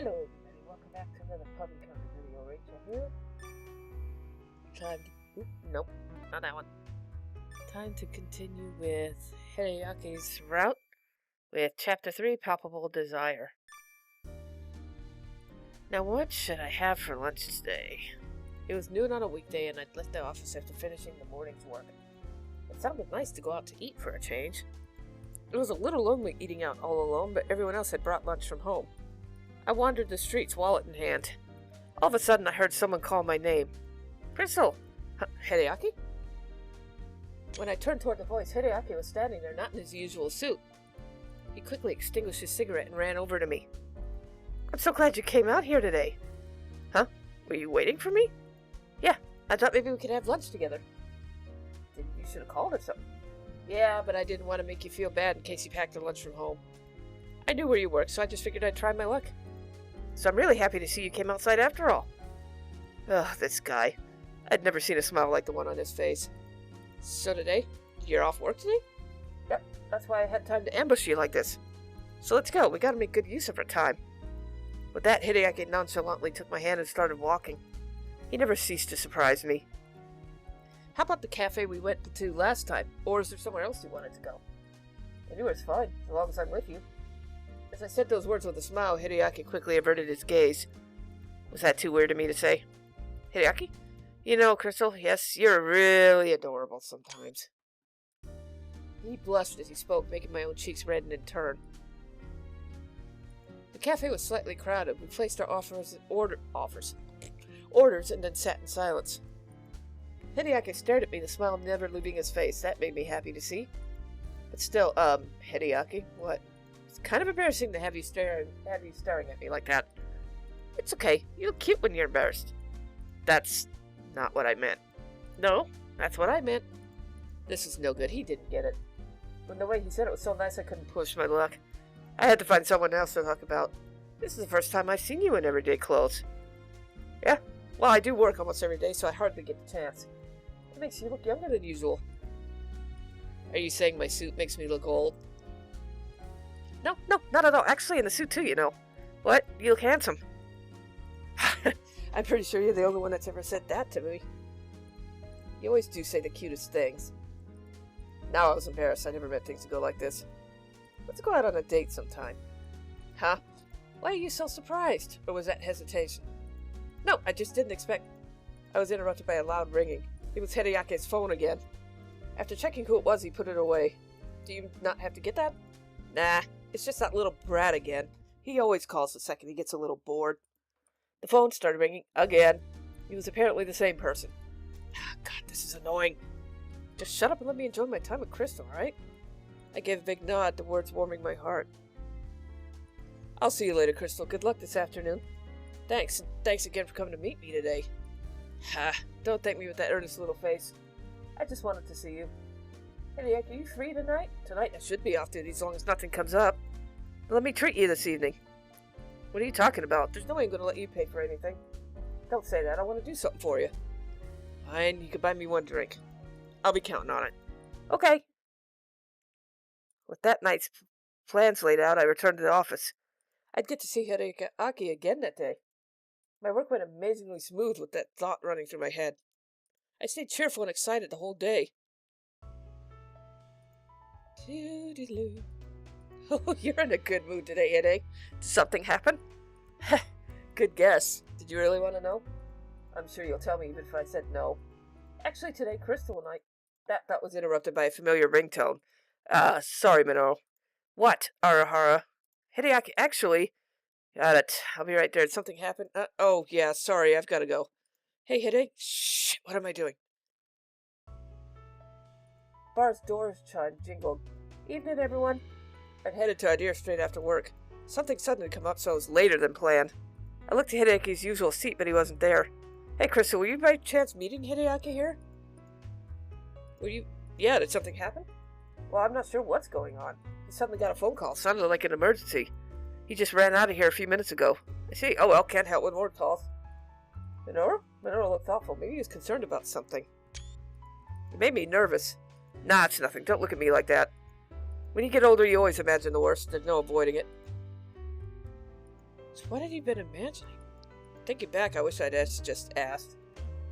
Hello everybody, welcome back to another pub encounter video. Rachel here. Time to... nope, not that one. Time to continue with Hideaki's route with Chapter 3, Palpable Desire. Now what should I have for lunch today? It was noon on a weekday and I'd left the office after finishing the morning's work. It sounded nice to go out to eat for a change. It was a little lonely eating out all alone, but everyone else had brought lunch from home. I wandered the streets, wallet in hand. All of a sudden, I heard someone call my name. Crystal! Hideaki? When I turned toward the voice, Hideaki was standing there, not in his usual suit. He quickly extinguished his cigarette and ran over to me. I'm so glad you came out here today. Huh? Were you waiting for me? Yeah, I thought maybe we could have lunch together. Then you should have called or something. Yeah, but I didn't want to make you feel bad in case you packed your lunch from home. I knew where you worked, so I just figured I'd try my luck. So I'm really happy to see you came outside after all. Ugh, this guy. I'd never seen a smile like the one on his face. So today? You're off work today? Yep, that's why I had time to ambush you like this. So let's go, we gotta make good use of our time. With that, Hideaki nonchalantly took my hand and started walking. He never ceased to surprise me. How about the cafe we went to last time? Or is there somewhere else you wanted to go? Anywhere's fine, as long as I'm with you. As I said those words with a smile, Hideaki quickly averted his gaze. Was that too weird of me to say? Hideaki? You know, Crystal, yes, you're really adorable sometimes. He blushed as he spoke, making my own cheeks redden in turn. The cafe was slightly crowded. We placed our orders and then sat in silence. Hideaki stared at me, the smile never leaving his face. That made me happy to see. But still, Hideaki, what? It's kind of embarrassing to have you staring at me like that. It's okay. You look cute when you're embarrassed. That's not what I meant. No, that's what I meant. This is no good. He didn't get it. When the way he said it was so nice I couldn't push my luck. I had to find someone else to talk about. This is the first time I've seen you in everyday clothes. Yeah, well, I do work almost every day, so I hardly get the chance. It makes you look younger than usual. Are you saying my suit makes me look old? No, not at all. Actually, in the suit too, you know. What? You look handsome. I'm pretty sure you're the only one that's ever said that to me. You always do say the cutest things. Now I was embarrassed. I never meant things to go like this. Let's go out on a date sometime. Huh? Why are you so surprised? Or was that hesitation? No, I just didn't expect... I was interrupted by a loud ringing. It was Hideaki's phone again. After checking who it was, he put it away. Do you not have to get that? Nah, it's just that little brat again. He always calls the second he gets a little bored. The phone started ringing again. He was apparently the same person. God, this is annoying. Just shut up and let me enjoy my time with Crystal, alright? I gave a big nod, the words warming my heart. I'll see you later, Crystal. Good luck this afternoon. Thanks, and thanks again for coming to meet me today. Don't thank me with that earnest little face. I just wanted to see you. Hideaki, are you free tonight? Tonight I should be off duty as long as nothing comes up. Let me treat you this evening. What are you talking about? There's no way I'm going to let you pay for anything. Don't say that. I want to do something for you. Fine, you can buy me one drink. I'll be counting on it. Okay. With that night's plans laid out, I returned to the office. I'd get to see Hideaki again that day. My work went amazingly smooth with that thought running through my head. I stayed cheerful and excited the whole day. Doo-doo-doo. Oh, you're in a good mood today, Hide. Did something happen? Good guess. Did you really want to know? I'm sure you'll tell me even if I said no. Actually, today, Crystal and I... That was interrupted by a familiar ringtone. Sorry, Minoru. What, Arahara? Hideaki, actually... Got it. I'll be right there. Did something happen? Oh, yeah, sorry, I've got to go. Hey, Hide. Shh, what am I doing? Bar's doors chime jingled. Evening, everyone. I'd headed to Idea straight after work. Something sudden had come up, so it was later than planned. I looked at Hideaki's usual seat, but he wasn't there. Hey, Crystal, were you by chance meeting Hideaki here? Were you... Yeah, did something happen? Well, I'm not sure what's going on. He suddenly got a phone call. Sounded like an emergency. He just ran out of here a few minutes ago. I see. Oh, well, can't help with more calls. Minoru? Minoru looked thoughtful. Maybe he was concerned about something. It made me nervous. Nah, it's nothing. Don't look at me like that. When you get older, you always imagine the worst. There's no avoiding it. So what had he been imagining? Thinking back, I wish I'd just asked.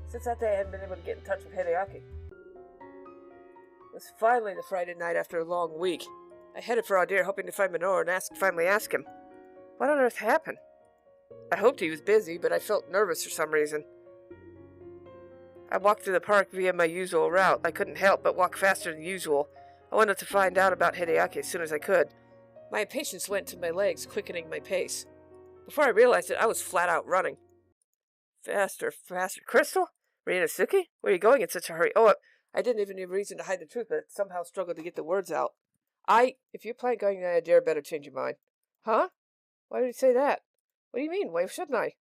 Since that day, I hadn't been able to get in touch with Hideaki. It was finally the Friday night after a long week. I headed for Audir, hoping to find Minoru and finally ask him, what on earth happened? I hoped he was busy, but I felt nervous for some reason. I walked through the park via my usual route. I couldn't help but walk faster than usual. I wanted to find out about Hideaki as soon as I could. My impatience went to my legs, quickening my pace. Before I realized it, I was flat out running. Faster, faster. Crystal? Ryunosuke? Where are you going in such a hurry? Oh, I didn't even have reason to hide the truth, but somehow struggled to get the words out. If you plan going there, I dare better change your mind. Huh? Why would you say that? What do you mean? Why shouldn't I?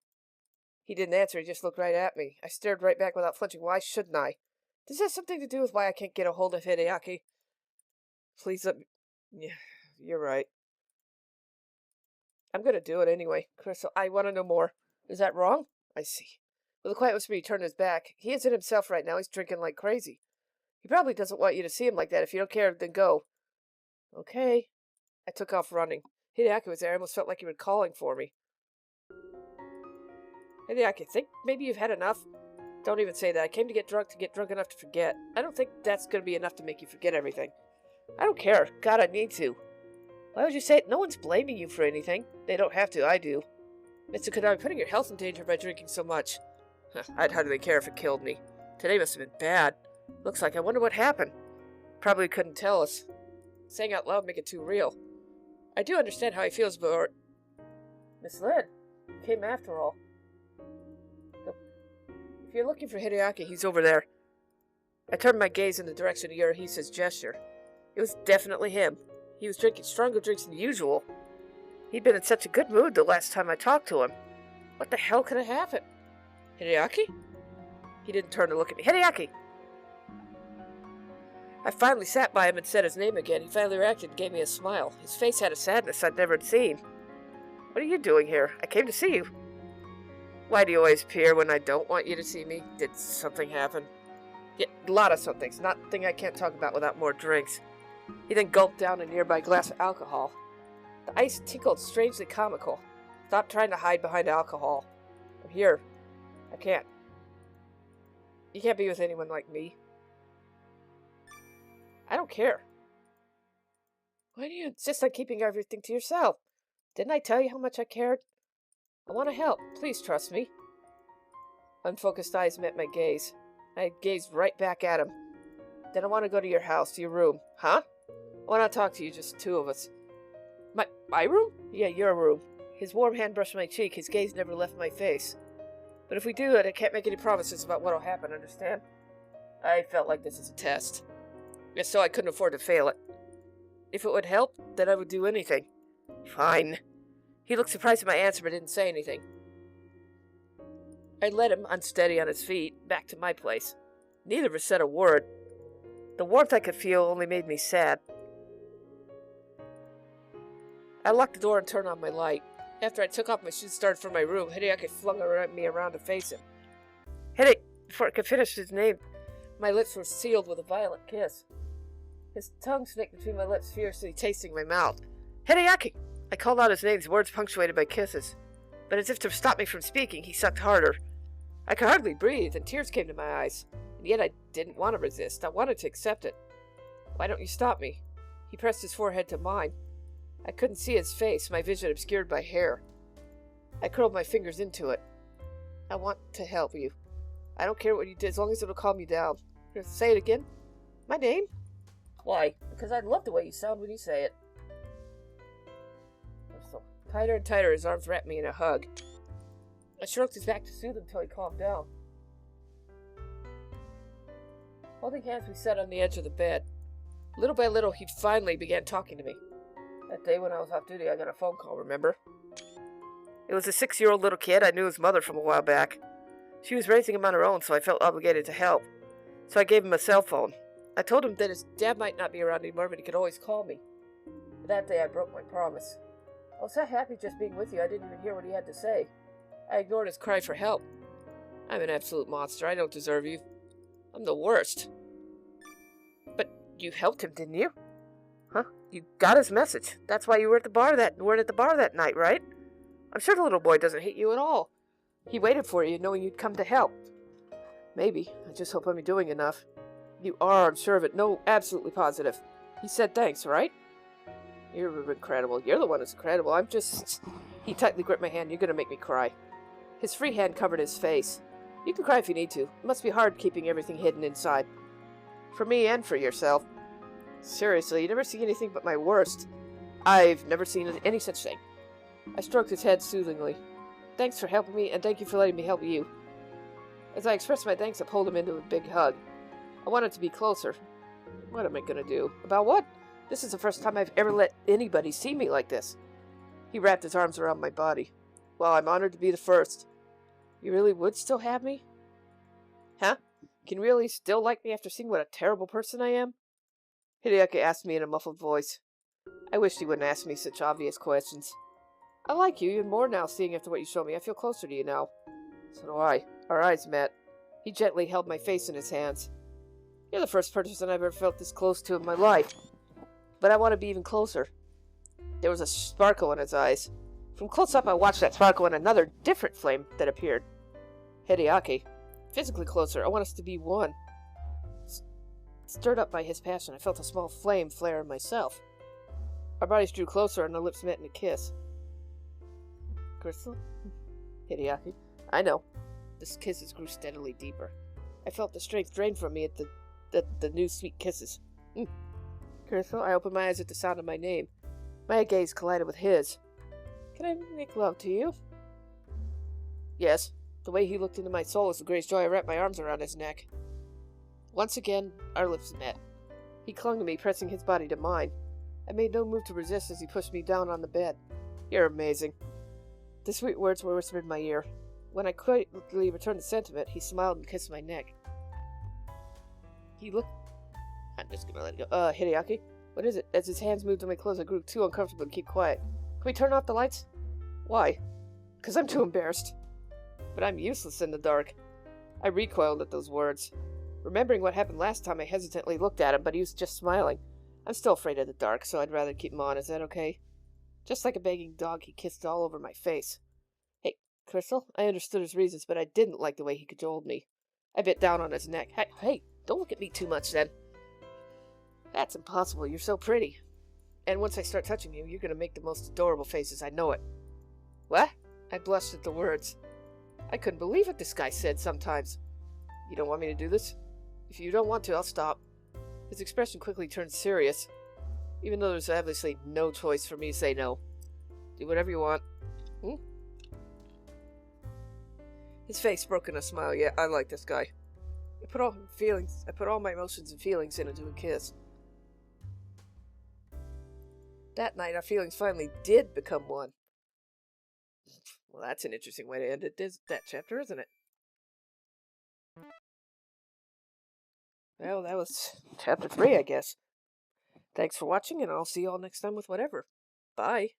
He didn't answer, he just looked right at me. I stared right back without flinching. Why shouldn't I? Does this have something to do with why I can't get a hold of Hideaki? Please let me... Yeah, you're right. I'm gonna do it anyway. Crystal, I want to know more. Is that wrong? I see. With a quiet whisper, he turned his back. He isn't himself right now. He's drinking like crazy. He probably doesn't want you to see him like that. If you don't care, then go. Okay. I took off running. Hideaki was there. I almost felt like he was calling for me. Hideaki, think maybe you've had enough? Don't even say that. I came to get drunk enough to forget. I don't think that's going to be enough to make you forget everything. I don't care. God, I need to. Why would you say it? No one's blaming you for anything. They don't have to. I do. Mr. Kodama, putting your health in danger by drinking so much. I'd hardly care if it killed me. Today must have been bad. Looks like I wonder what happened. Probably couldn't tell us. Saying out loud make it too real. I do understand how he feels, but... Miss Lynn, you came after all. If you're looking for Hideaki, he's over there. I turned my gaze in the direction of Yurahisa's gesture. It was definitely him. He was drinking stronger drinks than usual. He'd been in such a good mood the last time I talked to him. What the hell could have happened? Hideaki? He didn't turn to look at me. Hideaki! I finally sat by him and said his name again. He finally reacted and gave me a smile. His face had a sadness I'd never seen. What are you doing here? I came to see you. Why do you always appear when I don't want you to see me? Did something happen? Yeah, a lot of somethings. Nothing I can't talk about without more drinks. He then gulped down a nearby glass of alcohol. The ice tinkled strangely comical. Stop trying to hide behind alcohol. I'm here. I can't. You can't be with anyone like me. I don't care. Why do you insist on keeping everything to yourself? Didn't I tell you how much I cared? I want to help. Please trust me. Unfocused eyes met my gaze. I gazed right back at him. Then I want to go to your house, to your room. Huh? I want to talk to you, just two of us. My room? Yeah, your room. His warm hand brushed my cheek. His gaze never left my face. But if we do it, I can't make any promises about what'll happen, understand? I felt like this is a test. And so I couldn't afford to fail it. If it would help, then I would do anything. Fine. He looked surprised at my answer, but didn't say anything. I led him, unsteady on his feet, back to my place. Neither of us said a word. The warmth I could feel only made me sad. I locked the door and turned on my light. After I took off my shoes and started for my room, Hideaki flung me around to face him. Before I could finish his name, my lips were sealed with a violent kiss. His tongue snaked between my lips, fiercely tasting my mouth. Hideaki! I called out his name, his words punctuated by kisses. But as if to stop me from speaking, he sucked harder. I could hardly breathe, and tears came to my eyes. And yet I didn't want to resist. I wanted to accept it. Why don't you stop me? He pressed his forehead to mine. I couldn't see his face, my vision obscured by hair. I curled my fingers into it. I want to help you. I don't care what you did, as long as it'll calm you down. Say it again? My name? Why? Because I love the way you sound when you say it. So tighter and tighter, his arms wrapped me in a hug. I stroked his back to soothe him until he calmed down. Holding hands, we sat on the edge of the bed. Little by little, he finally began talking to me. That day when I was off duty, I got a phone call, remember? It was a 6-year-old little kid. I knew his mother from a while back. She was raising him on her own, so I felt obligated to help. So I gave him a cell phone. I told him that his dad might not be around anymore, but he could always call me. But that day, I broke my promise. I was so happy just being with you, I didn't even hear what he had to say. I ignored his cry for help. I'm an absolute monster. I don't deserve you. I'm the worst. But you helped him, didn't you? Huh? You got his message. That's why you were at the bar weren't at the bar that night, right? I'm sure the little boy doesn't hate you at all. He waited for you, knowing you'd come to help. Maybe. I just hope I'm doing enough. You are, I'm sure of it. No, absolutely positive. He said thanks, right? You're incredible. You're the one who's incredible. I'm just... He tightly gripped my hand. You're gonna make me cry. His free hand covered his face. You can cry if you need to. It must be hard keeping everything hidden inside. For me and for yourself. Seriously, you never see anything but my worst. I've never seen any such thing. I stroked his head soothingly. Thanks for helping me, and thank you for letting me help you. As I expressed my thanks, I pulled him into a big hug. I wanted to be closer. What am I gonna do? About what? This is the first time I've ever let anybody see me like this. He wrapped his arms around my body. Well, I'm honored to be the first. You really would still have me? Huh? Can you really still like me after seeing what a terrible person I am? Hideaki asked me in a muffled voice. I wished he wouldn't ask me such obvious questions. I like you even more now, seeing after what you showed me. I feel closer to you now. So do I. Our eyes met. He gently held my face in his hands. You're the first person I've ever felt this close to in my life. But I want to be even closer. There was a sparkle in his eyes. From close up, I watched that sparkle in another, different flame that appeared. Hideaki. Physically closer. I want us to be one. Stirred up by his passion, I felt a small flame flare in myself. Our bodies drew closer and our lips met in a kiss. Crystal? Hideaki. I know. The kisses grew steadily deeper. I felt the strength drain from me at the new sweet kisses. Crystal, I opened my eyes at the sound of my name. My gaze collided with his. Can I make love to you? Yes. The way he looked into my soul was the greatest joy. I wrapped my arms around his neck. Once again, our lips met. He clung to me, pressing his body to mine. I made no move to resist as he pushed me down on the bed. You're amazing. The sweet words were whispered in my ear. When I quickly returned the sentiment, he smiled and kissed my neck. He looked... I'm just gonna let it go. Hideaki? What is it? As his hands moved on my clothes, I grew too uncomfortable to keep quiet. Can we turn off the lights? Why? Because I'm too embarrassed. But I'm useless in the dark. I recoiled at those words. Remembering what happened last time, I hesitantly looked at him, but he was just smiling. I'm still afraid of the dark, so I'd rather keep him on. Is that okay? Just like a begging dog, he kissed all over my face. Hey, Crystal, I understood his reasons, but I didn't like the way he cajoled me. I bit down on his neck. Hey, don't look at me too much, then. That's impossible. You're so pretty. And once I start touching you, you're going to make the most adorable faces. I know it. What? I blushed at the words. I couldn't believe what this guy said sometimes. You don't want me to do this? If you don't want to, I'll stop. His expression quickly turned serious, even though there's obviously no choice for me to say no. Do whatever you want. His face broke in a smile. Yeah, I like this guy. I put all my emotions and feelings into a kiss. That night, our feelings finally did become one. Well, that's an interesting way to end that chapter, isn't it? Well, that was chapter 3, I guess. Thanks for watching, and I'll see you all next time with whatever. Bye.